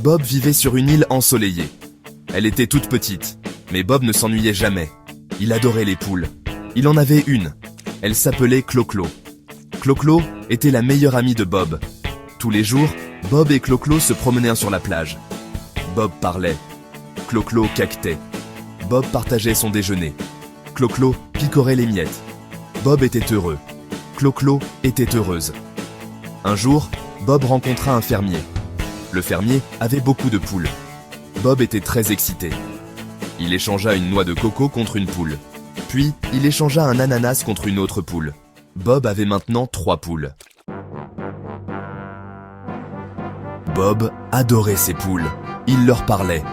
Bob vivait sur une île ensoleillée. Elle était toute petite, mais Bob ne s'ennuyait jamais. Il adorait les poules. Il en avait une. Elle s'appelait Clo-Clo. Clo-Clo était la meilleure amie de Bob. Tous les jours, Bob et Clo-Clo se promenaient sur la plage. Bob parlait. Clo-Clo caquetait. Bob partageait son déjeuner. Clo-Clo picorait les miettes. Bob était heureux. Clo-Clo était heureuse. Un jour, Bob rencontra un fermier. Le fermier avait beaucoup de poules. Bob était très excité. Il échangea une noix de coco contre une poule. Puis, il échangea un ananas contre une autre poule. Bob avait maintenant 3 poules. Bob adorait ses poules. Il leur parlait.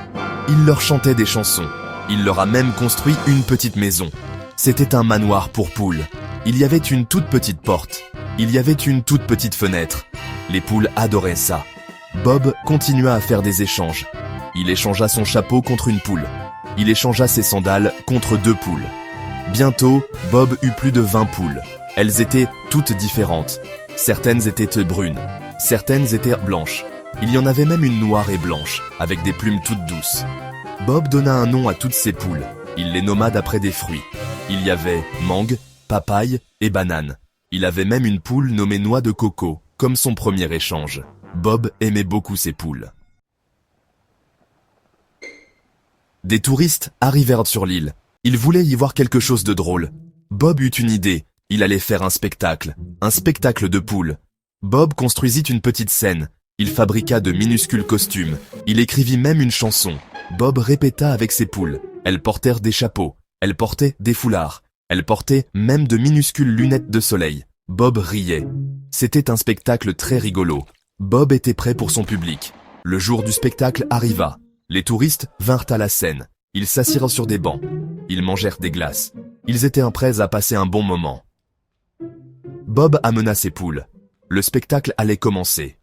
Il leur chantait des chansons. Il leur a même construit une petite maison. C'était un manoir pour poules. Il y avait une toute petite porte. Il y avait une toute petite fenêtre. Les poules adoraient ça. Bob continua à faire des échanges. Il échangea son chapeau contre une poule. Il échangea ses sandales contre 2 poules. Bientôt, Bob eut plus de 20 poules. Elles étaient toutes différentes. Certaines étaient brunes. Certaines étaient blanches. Il y en avait même une noire et blanche, avec des plumes toutes douces. Bob donna un nom à toutes ces poules. Il les nomma d'après des fruits. Il y avait mangue, papaye et banane. Il avait même une poule nommée noix de coco, comme son premier échange. Bob aimait beaucoup ces poules. Des touristes arrivèrent sur l'île. Ils voulaient y voir quelque chose de drôle. Bob eut une idée. Il allait faire un spectacle de poules. Bob construisit une petite scène. Il fabriqua de minuscules costumes. Il écrivit même une chanson. Bob répéta avec ses poules. Elles portèrent des chapeaux. Elles portaient des foulards. Elles portaient même de minuscules lunettes de soleil. Bob riait. C'était un spectacle très rigolo. Bob était prêt pour son public. Le jour du spectacle arriva. Les touristes vinrent à la scène. Ils s'assirent sur des bancs. Ils mangèrent des glaces. Ils étaient prêts à passer un bon moment. Bob amena ses poules. Le spectacle allait commencer.